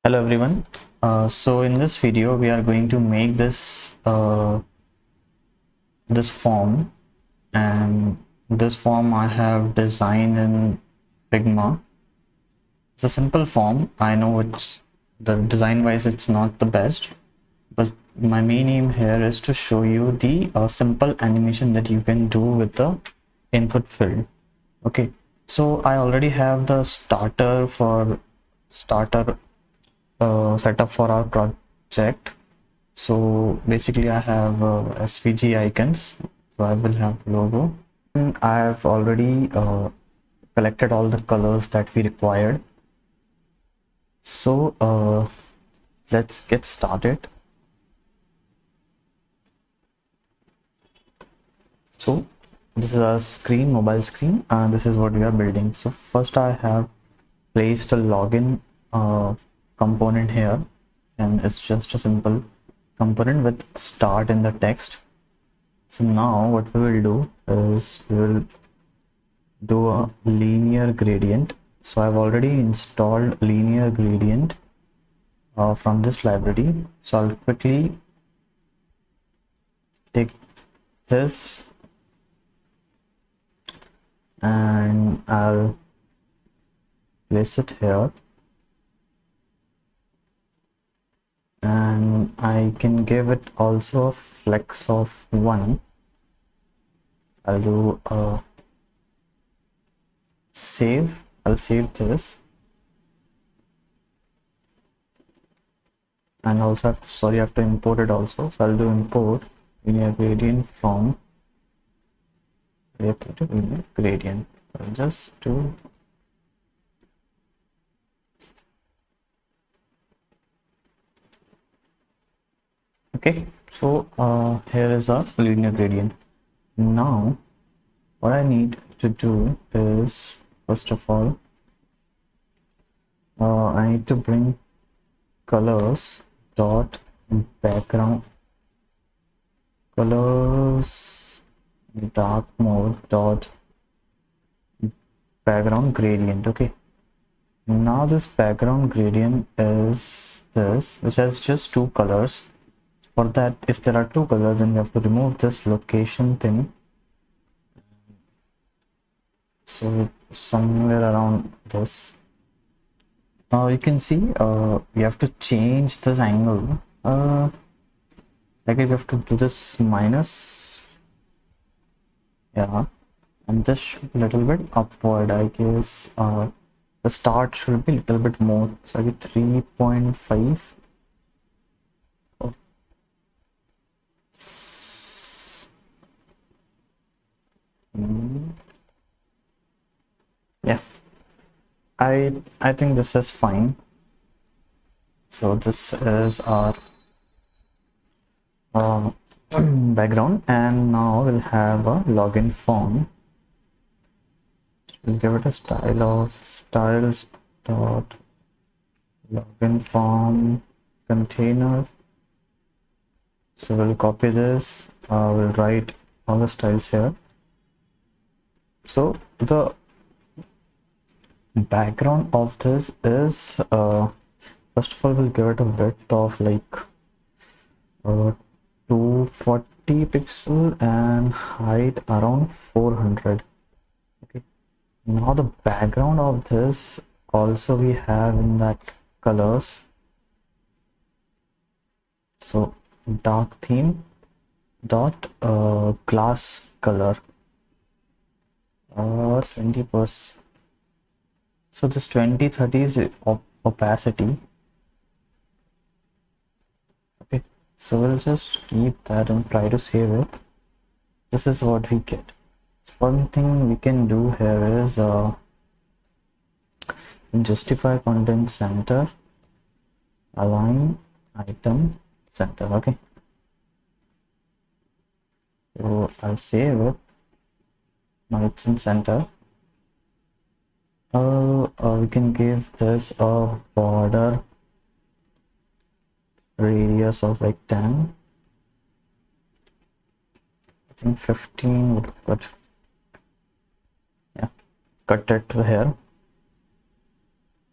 Hello everyone. So in this video we are going to make this form, and this form I have designed in Figma. It's a simple form. I know it's the design wise it's not the best, but my main aim here is to show you the simple animation that you can do with the input field. Okay, so I already have the starter setup for our project. So basically I have SVG icons, so I will have logo. I have already collected all the colors that we required. So let's get started. So this is a screen, mobile screen, and this is what we are building. So first I have placed a login component here, and it's just a simple component with start in the text. So now what we will do is we will do a linear gradient. So I've already installed linear gradient from this library. So I'll quickly take this and I'll place it here, and I can give it also a flex of 1. I'll do a save. I'll save this, and also I have to import it also. So I'll do import linear gradient from linear gradient. I'll just do okay. So here is a linear gradient. Now what I need to do is, first of all, I need to bring colors dot background colors dark mode dot background gradient. Okay, now this background gradient is this, which has just 2 colors. For that, if there are 2 colors, then we have to remove this location thing. So somewhere around this, you can see we have to change this angle. Like we have to do this minus, yeah, and this should be a little bit upward. I guess the start should be a little bit more. So I get 3.5. Oh. Yeah, I think this is fine. So this is our background, and now we'll have a login form. We'll give it a style of styles dot login form container. So we'll copy this, we'll write all the styles here. So the background of this is first of all we'll give it a width of like 240 pixel and height around 400. Okay, now the background of this also we have in that colors. So dark theme dot glass color 20%. So this 2030 is opacity. Okay, so we'll just keep that and try to save it. This is what we get. One thing we can do here is justify content center, align item center. Okay, so I'll save it. Now it's in center. We can give this a border radius of like 10. I think 15 would be good. Yeah, cut it to here.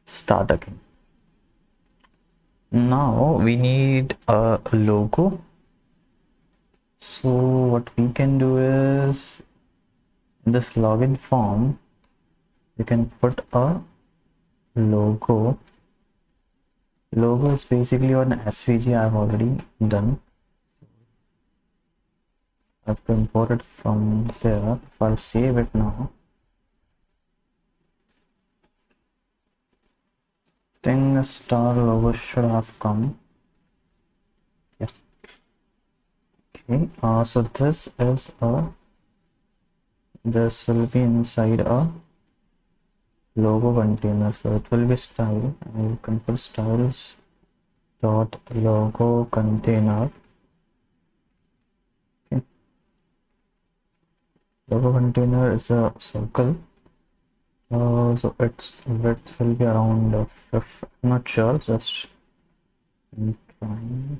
Start again. Now we need a logo. So what we can do is in this login form, you can put a logo. Logo is basically an SVG I've already done. I have to import it from there. If I'll save it now, then a star logo should have come. Yeah. Okay. So this will be inside a logo container. So it will be style, and you can put styles dot logo container. Okay. Logo container is a circle. So its width will be around I'm not sure, just trying.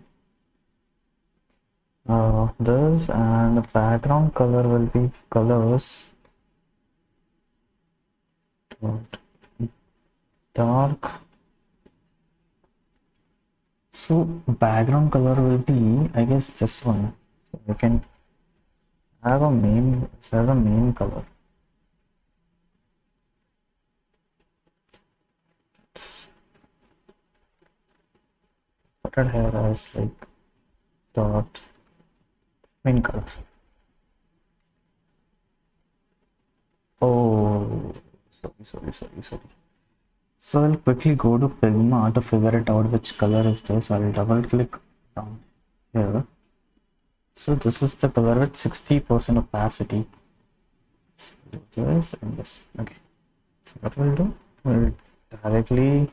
This, and the background color will be colors dot dark. So background color will be, I guess, this one. So you can have a main, it has a main color. Put it here as like dot main color. Oh, sorry. So I'll quickly go to Figma to figure it out which color is this. I'll double click down here. So this is the color with 60% opacity. So this and this. Okay. So what we'll do, we'll directly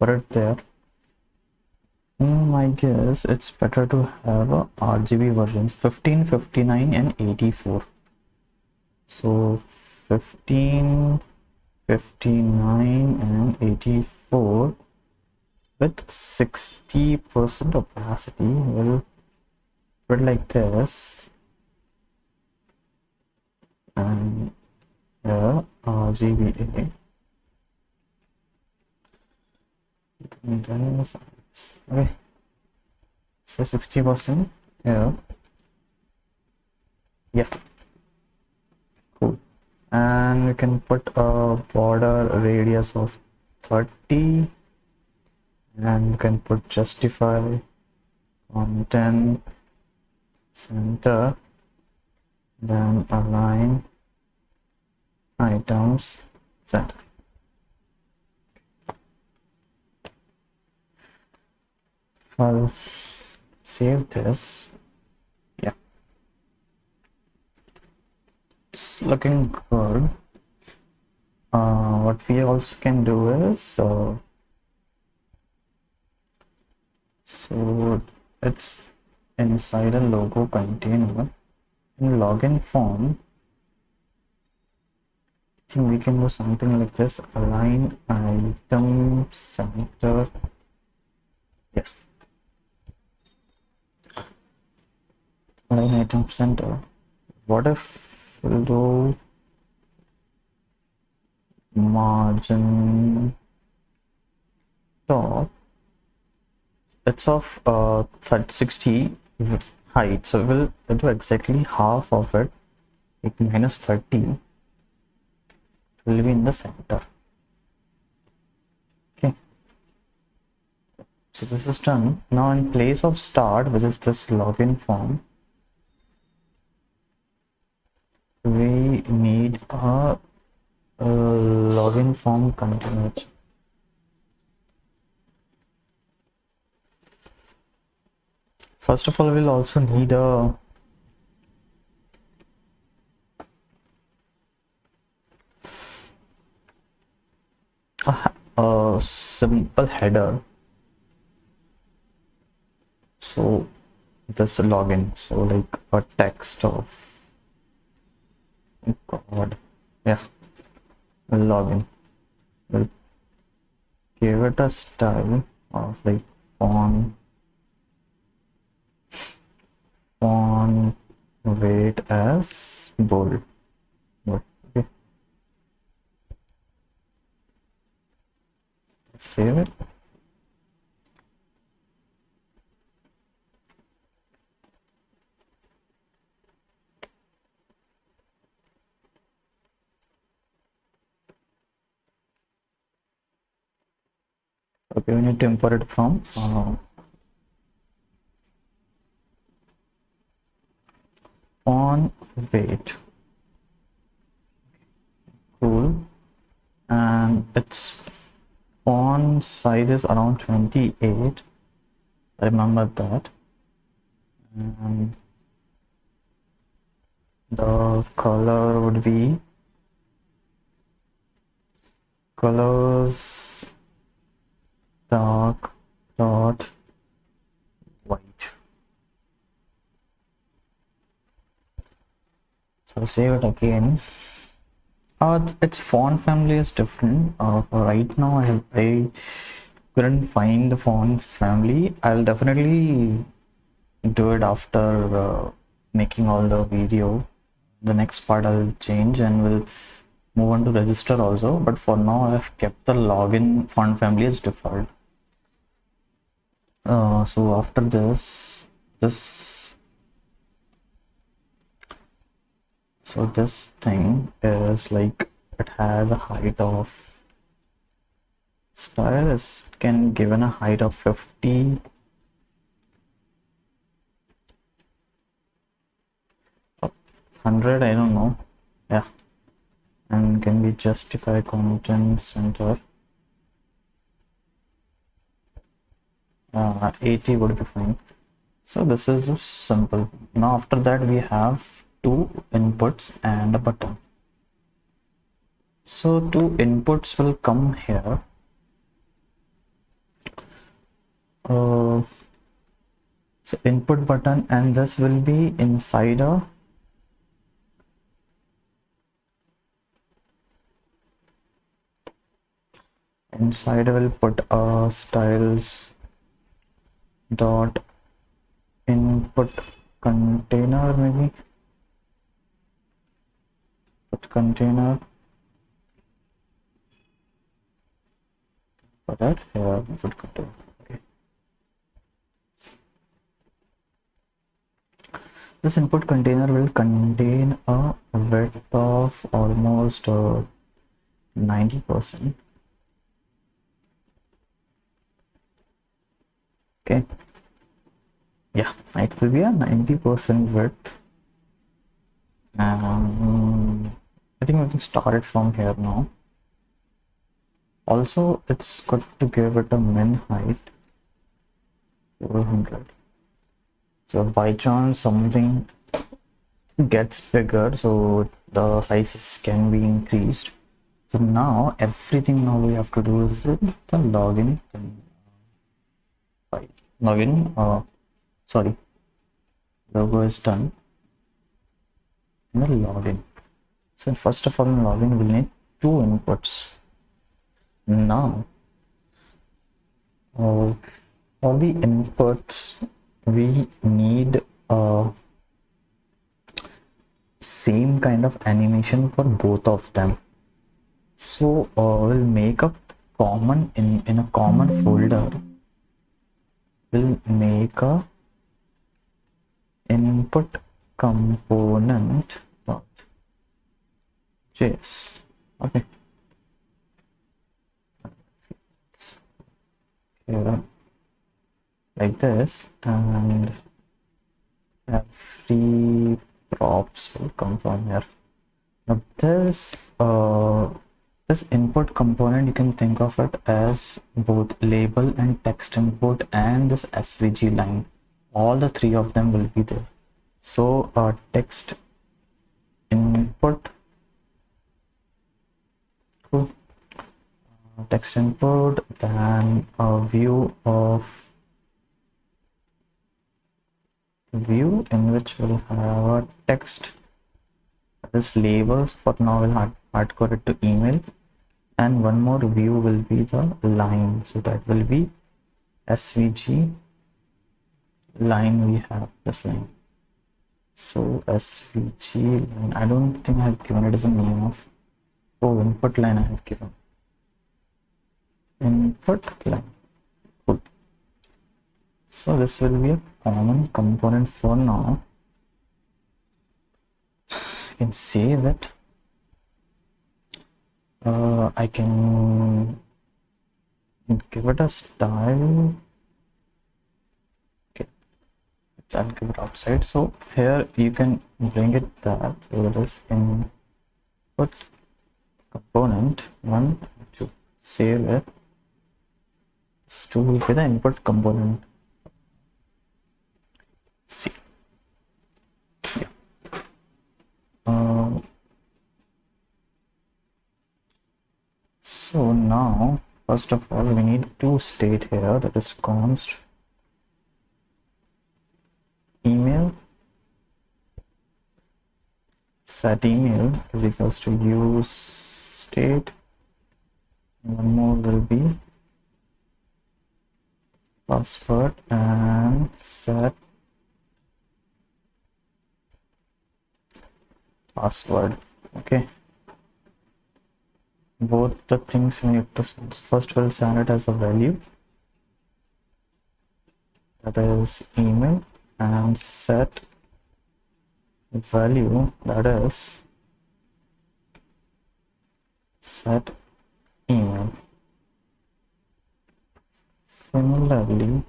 put it there. I guess it's better to have a RGB versions 15, 59 and 84. So 15, 59 and 84 with 60% opacity. We'll put it like this, and here RGBA, and then okay, so 60% here. Yeah, cool. And we can put a border radius of 30, and we can put justify content center, then align items center. If I'll save this, yeah, it's looking good. What we also can do is so it's inside a logo container in login form. I think we can do something like this: align item center. Yes, align item center. What if we'll do margin top? It's of 60 height, so we'll do exactly half of it, like minus 30 will be in the center. Okay, so this is done. Now in place of start, which is this login form, we need a login form container. First of all, we'll also need a simple header. So this login, so like a text of God, yeah, login. We'll give it a style of like font weight as bold. Okay, save it. Okay, we need to import it from font weight. Cool. And its font size is around 28. Remember that. And the color would be colors dark dot white. So I'll save it again. Its font family is different. Right now I couldn't find the font family. I'll definitely do it after making all the video. The next part I'll change and we'll move on to register also, but for now I've kept the login font family as default. So after this so this thing is like, it has a height of style is can given a height of 50, 100, I don't know. Yeah, and can be justify content center. 80 would be fine. So this is just simple. Now after that we have two inputs and a button. So two inputs will come here. So input button, and this will be inside a inside. I will put a styles dot input container, maybe put container for that here. Input container. Okay. This input container will contain a width of almost 90%. Okay. Yeah, it will be a 90% width. I think we can start it from here now. Also, it's good to give it a min height 400. So by chance something gets bigger, so the sizes can be increased. So now everything now we have to do is the login sorry, logo is done. And the login. So first of all, in login we'll need two inputs. Now for the inputs we need same kind of animation for both of them. So we'll make a common in a common folder. We'll make a input component dot js. Okay. Here, like this, and free props will come from here. Now this input component, you can think of it as both label and text input and this svg line. All the three of them will be there. So text input, cool. Text input, then a view in which we'll have a text. This labels for now will hardcode it to email, and one more view will be the line, so that will be svg line. We have this line, so svg line, I don't think I have given it as a name of input line. I have given input line. Cool. So this will be a common component for now. I can save it. I can give it a style. Okay, I'll give it outside. So here you can bring it that, so that is input component 1 to save it. This to will be the input component. See. Yeah. So now, first of all, we need to state here, that is const email set email is equals to use state. One more will be password and set password. Okay, both the things we need to first we'll send it as a value, that is email, and set value, that is set email. Similarly,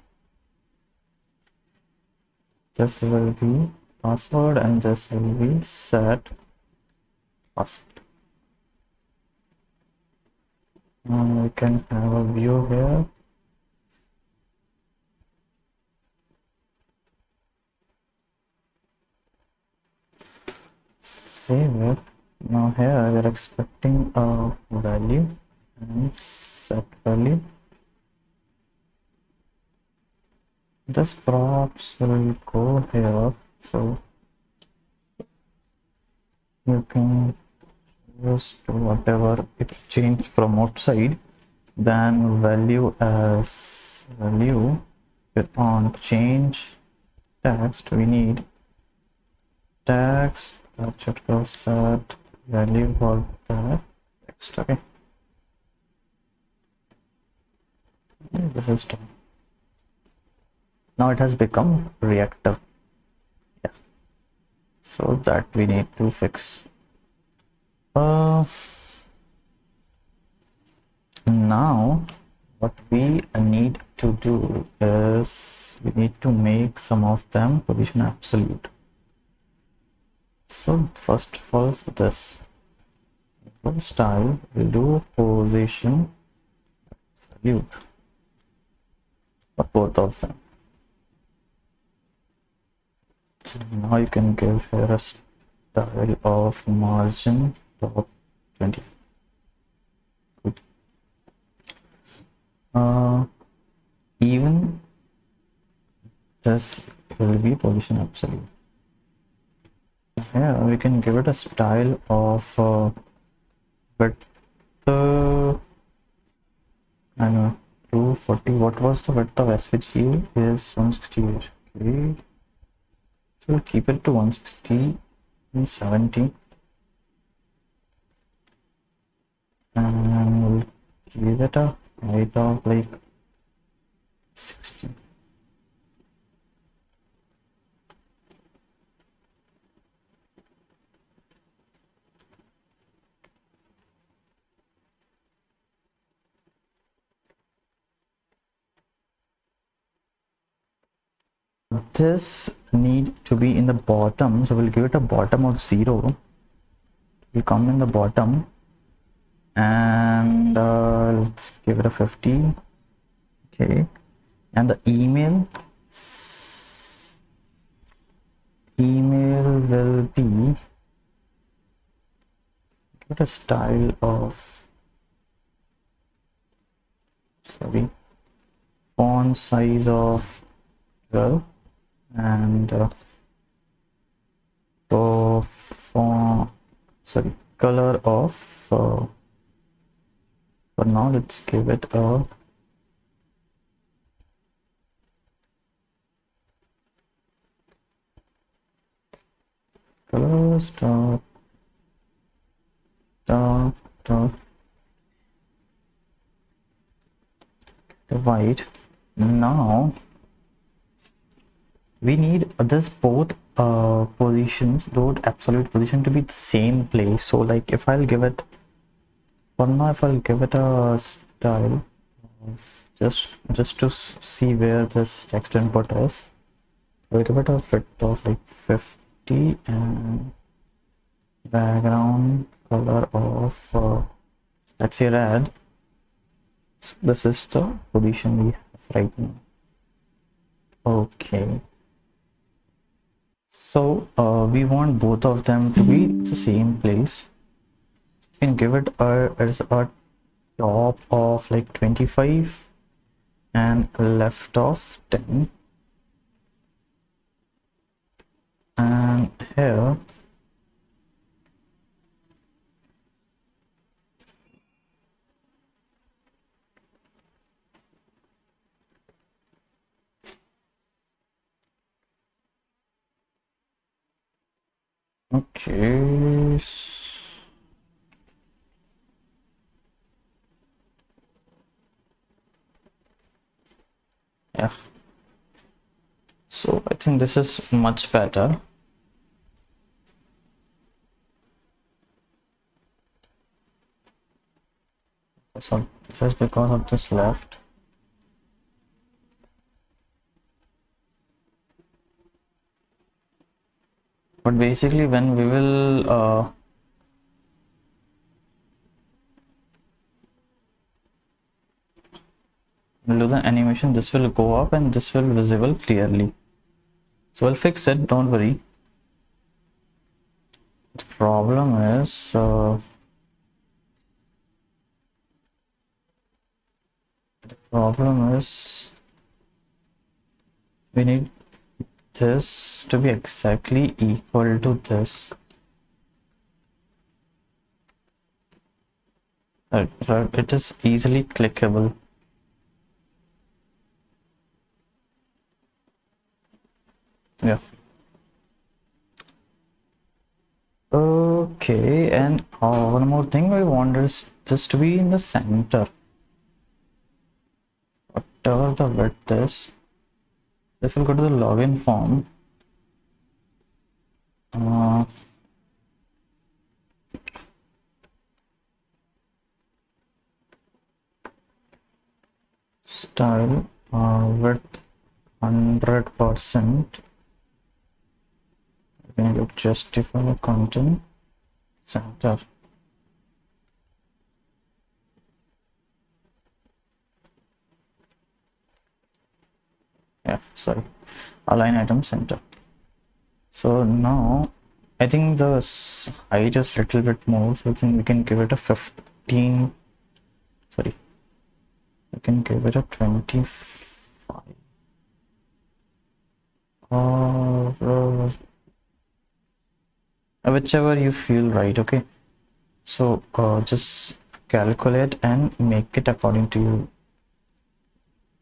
this will be password and this will be set password. We can have a view here. Save it. Now here we're expecting a value and set value. This props will go here, so you can just do whatever it changed from outside. Then value as value, on change text we need text that should go set value for the text. Okay, this is done. Now it has become reactive. Yeah, so that we need to fix. Now what we need to do is we need to make some of them position absolute. So first of all, for this style we'll do position absolute for both of them. So now you can give here a style of margin top 20. Good. Even this will be position absolute. Here we can give it a style of width, I know 240. What was the width of SVG? Is 168. Okay, so we'll keep it to 160 and 70, and we'll give it a height of like 60. This need to be in the bottom, so we'll give it a bottom of 0. We'll come in the bottom, and let's give it a 50. Okay, and the email will be, give it a style of, sorry, font size of 12, and the font, sorry, color of for now let's give it a color start the white. Now we need this both positions, those absolute position, to be the same place. So like if I'll give it, for now, if I'll give it a style just to see where this text input is, I'll give it a width of like 50 and background color of let's say red. So this is the position we have right now. Okay, so we want both of them to be the same place. You can give it as a top of like 25 and left of 10, and here okay. Yeah, so I think this is much better. So this is because of this left. But basically when we will do the animation, this will go up and this will visible clearly. So I'll fix it, don't worry. The problem is we need this to be exactly equal to this. It is easily clickable. Yeah. Okay, and one more thing we want is this to be in the center. Whatever the width is, if we go to the login form, style width 100%. We need to justify content center. Yeah, sorry, align item center. So now I think the height is a little bit more, so we can give it a 15. Sorry, we can give it a 25. Or whichever you feel right. Okay, so just calculate and make it according to you.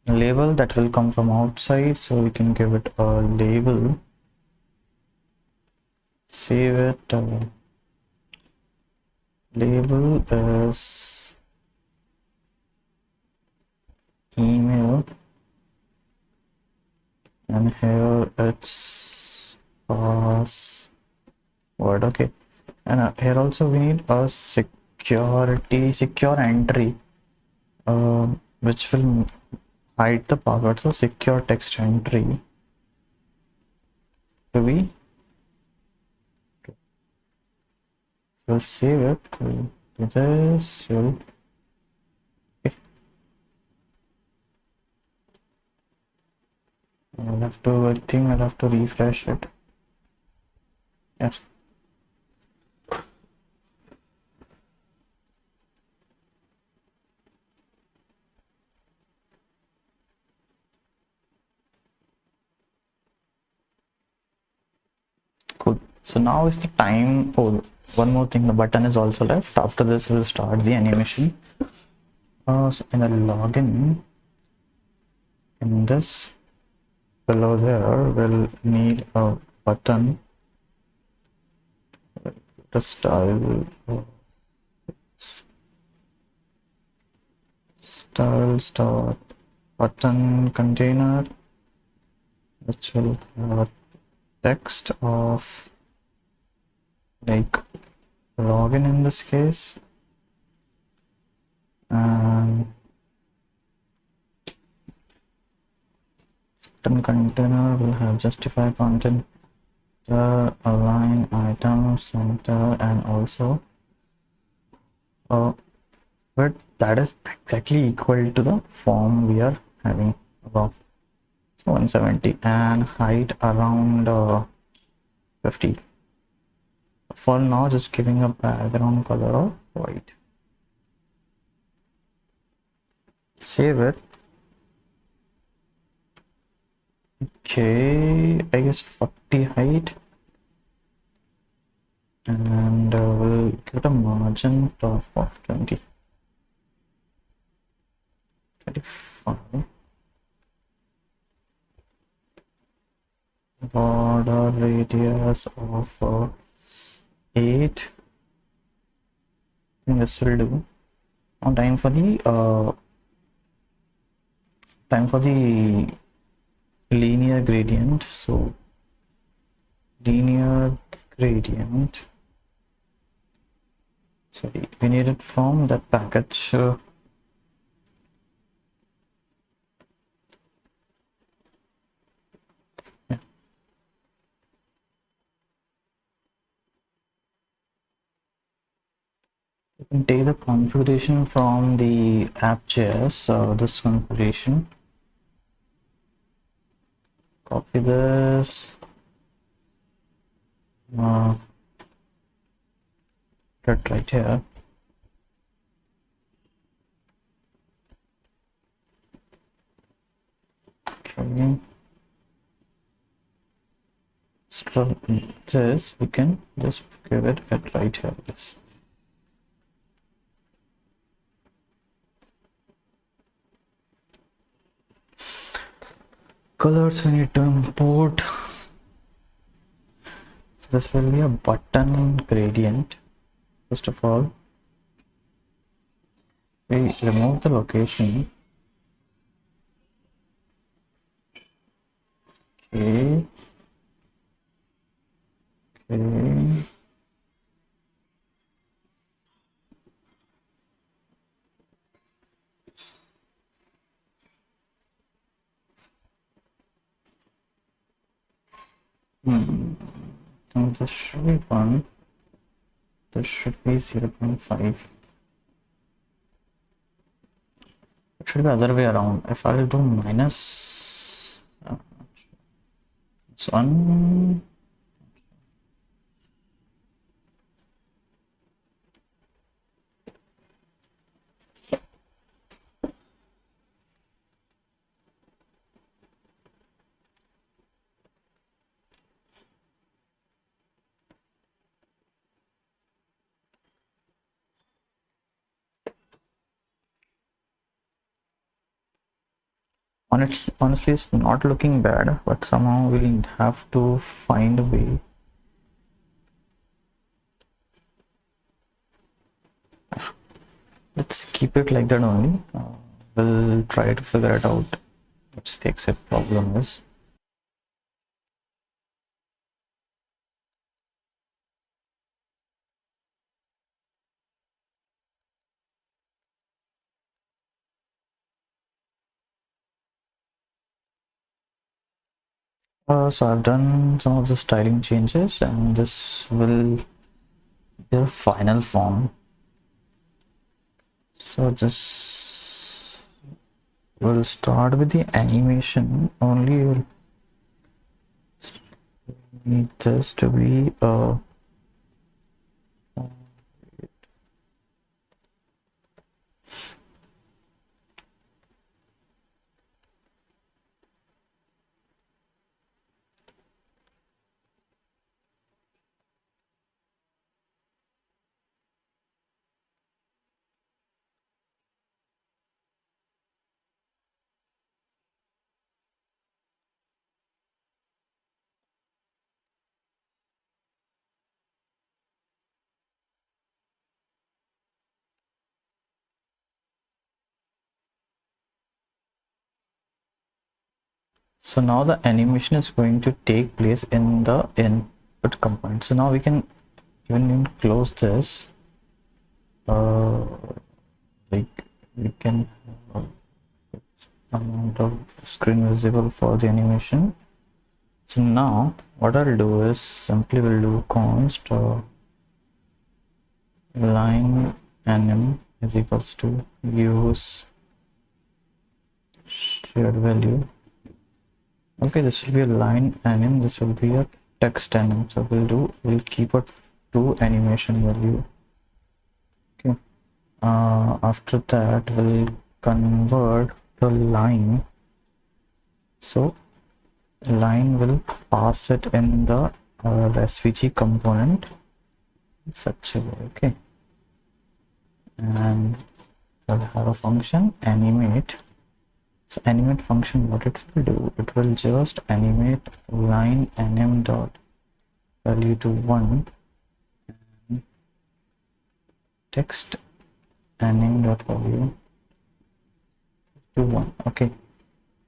Label that will come from outside, so we can give it a label, save it. Label is email, and here it's password. Okay, and here also we need a secure entry which will hide the password. So secure text entry to be, you'll save it, do this, you'll okay. I'll have to, I think I'll have to refresh it. Yes. Cool. So now is the time. Oh, one more thing, the button is also left. After this we'll start the animation. So in the login, in this below there, we'll need a button, the style start button container, which will have a text of like login in this case, and button container will have justify content, align item center, and also width that is exactly equal to the form we are having above. So 170 and height around 50. For now, just giving a background color of white. Save it. Okay, I guess 40 height, and we'll give it a margin top of 20, 25. Border radius of 8. I think this will do. Now time for the linear gradient. So linear gradient. Sorry, we need it from that package. Yeah. You can take the configuration from the app.js, this configuration. Copy this. Put right here. Okay. So this we can just give it at right here. Yes. Colors we need to import. So this will be a button gradient. First of all, we remove the location. Okay. Okay. And this should be 1. This should be 0.5. It should be other way around. If I will do minus this 1. Honestly, it's not looking bad, but somehow we'll have to find a way. Let's keep it like that only. We'll try to figure it out. What's the exact problem is. So I've done some of the styling changes, and this will be a final form. So this will start with the animation only. You'll need this to be so now the animation is going to take place in the input component. So now we can even close this. Like we can amount set of screen visible for the animation. So now what I'll do is simply will do const line anim is equals to use shared value. Okay, this will be a line anim, this will be a text anim. So we'll keep a to animation value. Okay, after that we'll convert the line, so line will pass it in the SVG component in such a way. Okay, and we'll have a function animate. So animate function, what it will do, it will just animate line anim dot value to 1 and text anim dot value to 1. Okay,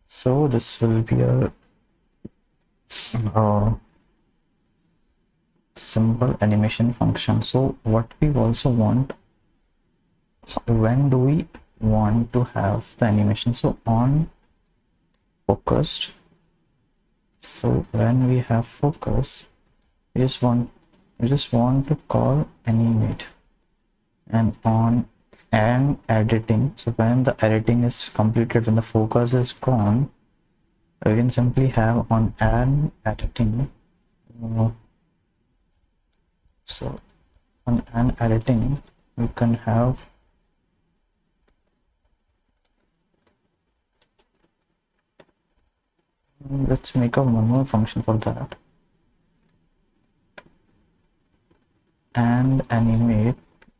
so this will be a simple animation function. So what we also want, when do we want to have the animation? So on focused, so when we have focus, we just want to call animate, and on and editing, so when the editing is completed, when the focus is gone, we can simply have on and editing. So on and editing we can have let's make a one more function for that, and animate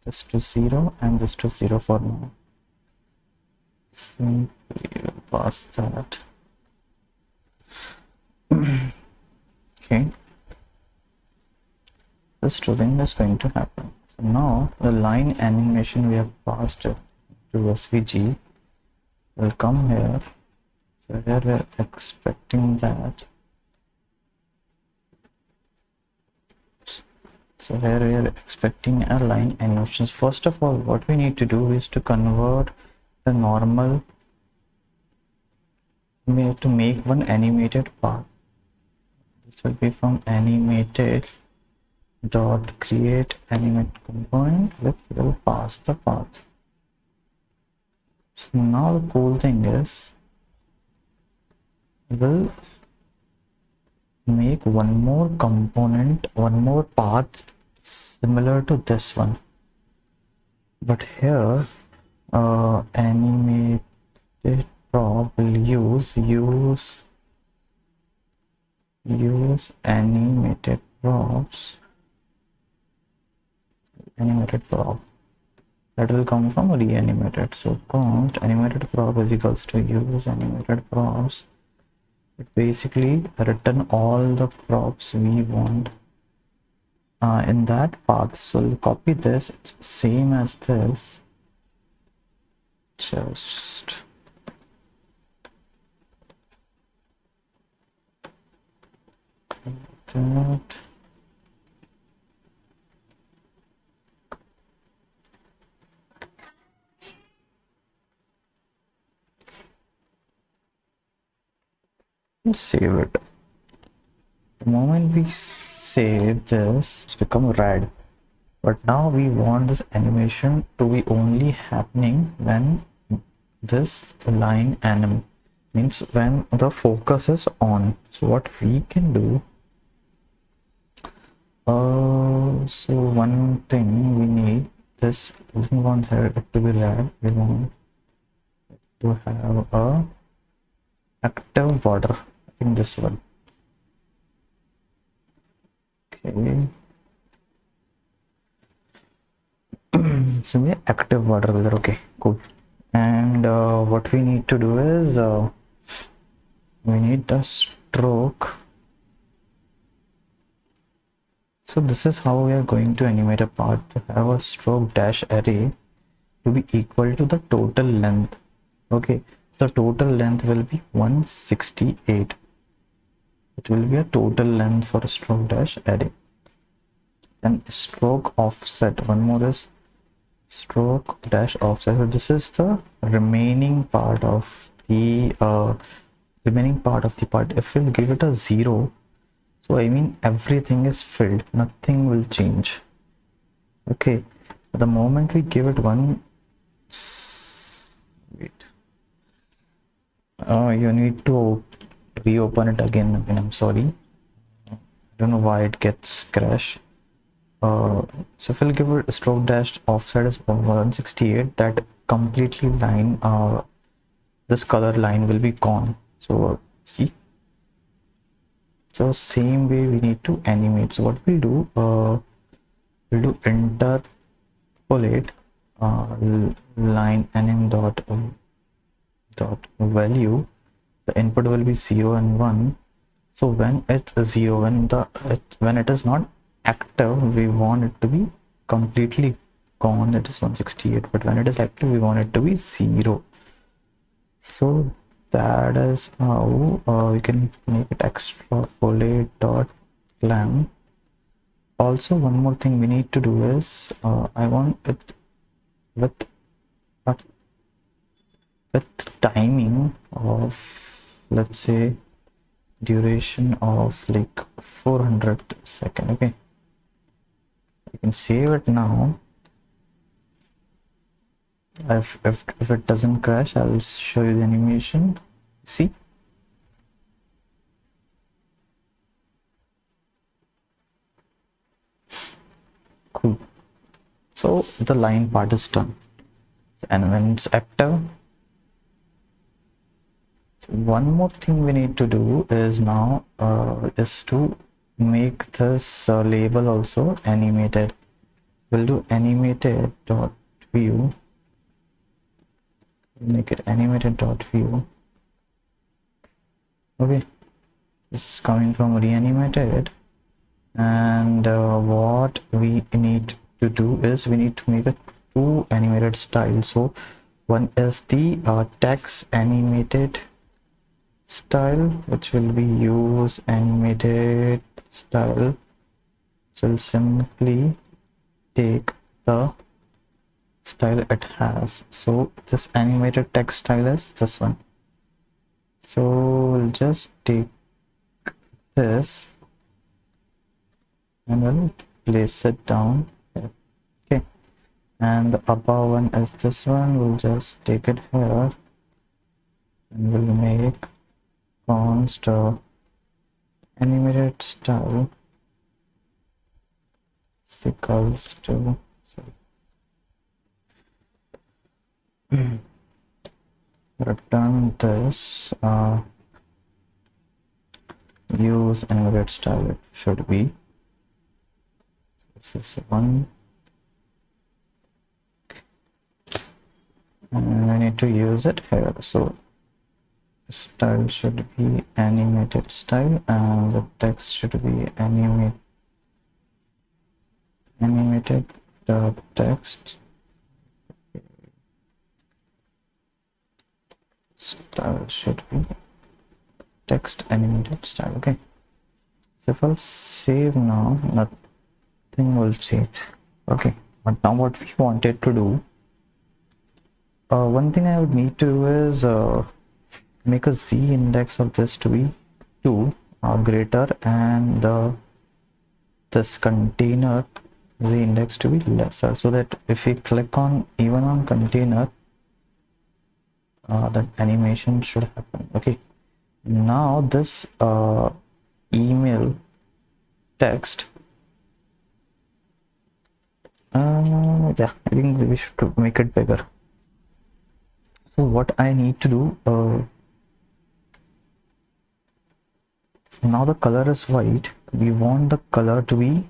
this to 0 and this to 0 for now. Simply pass that. Okay, this two thing is going to happen. So now the line animation we have passed it to SVG will come here. So here we are expecting that. So here we are expecting a line animations. First of all, what we need to do is to convert the normal, we have to make one animated part. This will be from animated dot create animate component with will pass the path. So now the cool thing is we'll make one more component, one more path similar to this one, but here animated prop will use animated props, animated prop that will come from reanimated. So const animated prop is equals to use animated props. It basically return all the props we want in that path. So we'll copy this, it's same as this, just that. Save it. The moment we save this, it's become red, but now we want this animation to be only happening when this line anim, means when the focus is on. So what we can do, so one thing we need, this we don't want here it to be red, we want to have a active border. I think this one. Okay. So we active border color. Okay, cool. And what we need to do is we need a stroke. So this is how we are going to animate a part, to have a stroke dash array to be equal to the total length. Okay, the total length will be 168. It will be a total length for a stroke dash array. And stroke offset, one more is stroke dash offset. So this is the remaining part of the remaining part of the part. If we'll give it a 0, so I mean everything is filled, nothing will change. Okay, the moment we give it 1, wait, you need to reopen it again. I'm sorry, I don't know why it gets crash. So if we'll give it a stroke dash offset is 168, that completely line, this color line will be gone. So see, so same way we need to animate. So what we'll do, we'll do interpolate line anim dot value. The input will be 0 and 1. So when it's 0, when it is not active, we want it to be completely gone. It is 168, but when it is active, we want it to be 0. So that is how we can make it extrapolate dot clamp. Also, one more thing we need to do is I want it with a timing of, let's say, duration of like 400 seconds. Okay, you can save it now. If it doesn't crash, I'll show you the animation. See, cool. So the line part is done, and when it's active, so one more thing we need to do is now is to make this label also animated. We'll do animated dot view. Make it animated dot view. Okay, this is coming from Reanimated, and what we need to do is we need to make a 2 animated style. So one is the text animated style, which will be use animated style. So we'll simply take the style it has. So this animated text style is this one. So we'll just take this and we'll place it down here. Okay, and the upper one is this one. We'll just take it here and we'll make const animated style is equals to, return this use animated style. It should be, this is one, and I need to use it here. So style should be animated style, and the text should be animated text style should be text animated style. Okay, so if I'll save now, nothing will change. Okay, but now what we wanted to do, one thing I would need to do is make a z index of this to be 2 or greater, and this container z index to be lesser, so that if we click on even on container, that animation should happen. Okay, now this email text, yeah, I think we should make it bigger. So what I need to do, now the color is white, we want the color to be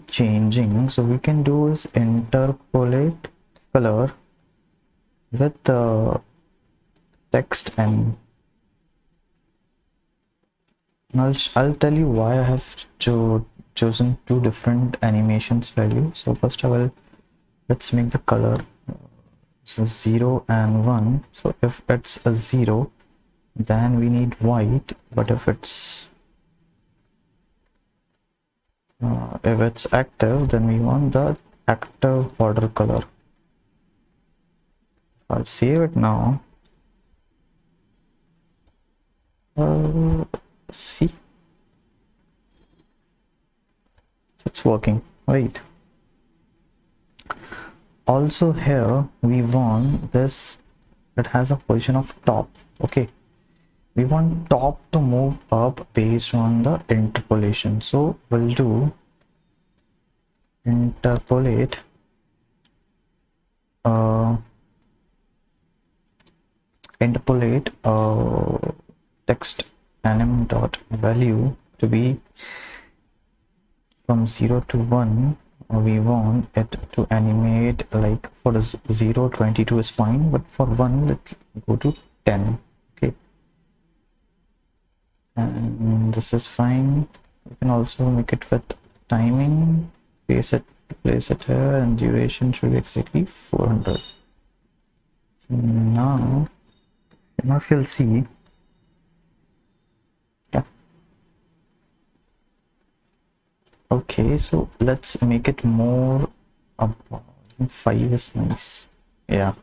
changing. So we can do is interpolate color with text, and I'll tell you why I have chosen 2 different animations value. So first I will, let's make the color so 0 and 1. So if it's a 0, then we need white, but if it's active, then we want the active border color. I'll save it now. See, it's working. Wait. Also here we want this, it has a position of top. Okay, we want top to move up based on the interpolation, so we'll do interpolate text anim dot value to be from 0 to 1. We want it to animate like for 0, 22 is fine, but for 1 let's go to 10. Okay, and this is fine. You can also make it with timing, place it here, and duration should be exactly 400. So now you'll see, yeah. Okay, so let's make it more about 5 is nice. Yeah,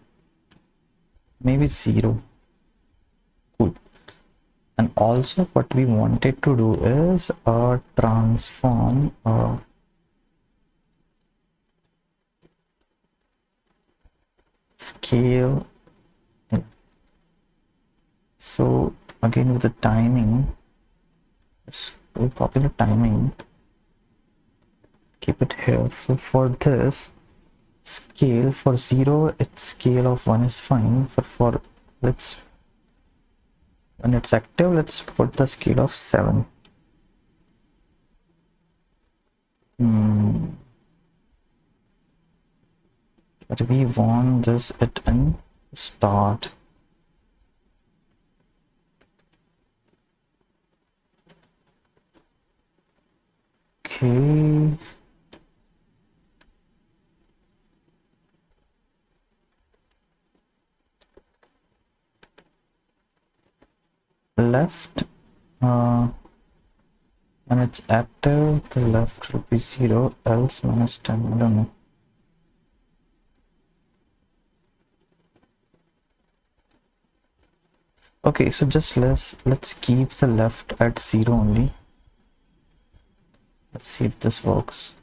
maybe 0. Cool. And also what we wanted to do is transform scale. Yeah. So again with the timing, we'll copy the timing, keep it here. So for this scale, for 0 its scale of 1 is fine. For let's, when it's active, let's put the scale of 7. But we want this it in start. Okay, left, when it's active the left will be 0, else -10. I don't know. Okay, so just let's keep the left at 0 only. Let's see if this works.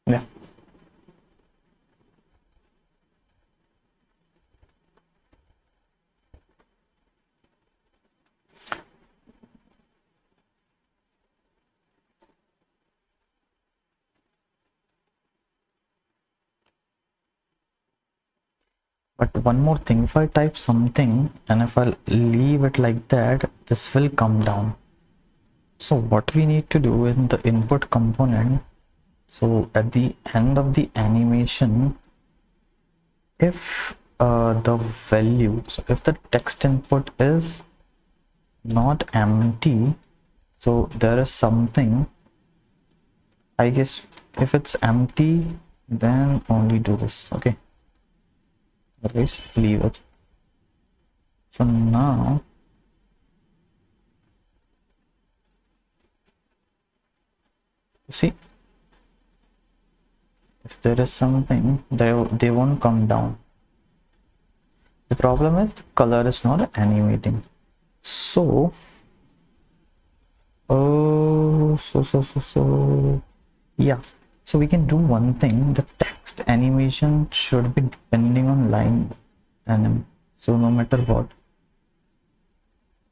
Yeah. But one more thing, if I type something and if I leave it like that, this will come down. So what we need to do in the input component, so at the end of the animation, if the value, so if the text input is not empty, so there is something, I guess if it's empty then only do this. Okay, otherwise leave it. So now see, if there is something, they won't come down. The problem is the color is not animating. So yeah, so we can do one thing, the text animation should be depending on line anim, so no matter what.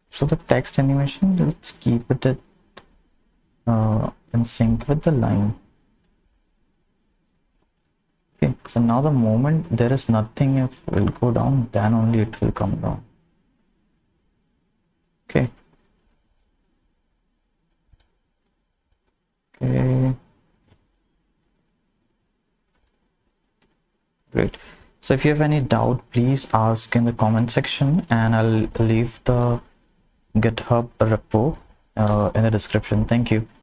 So the text animation, let's keep it in sync with the line. Okay, so now the moment there is nothing, if it will go down, then only it will come down. Okay. Okay. Great. So if you have any doubt, please ask in the comment section, and I'll leave the GitHub repo in the description. Thank you.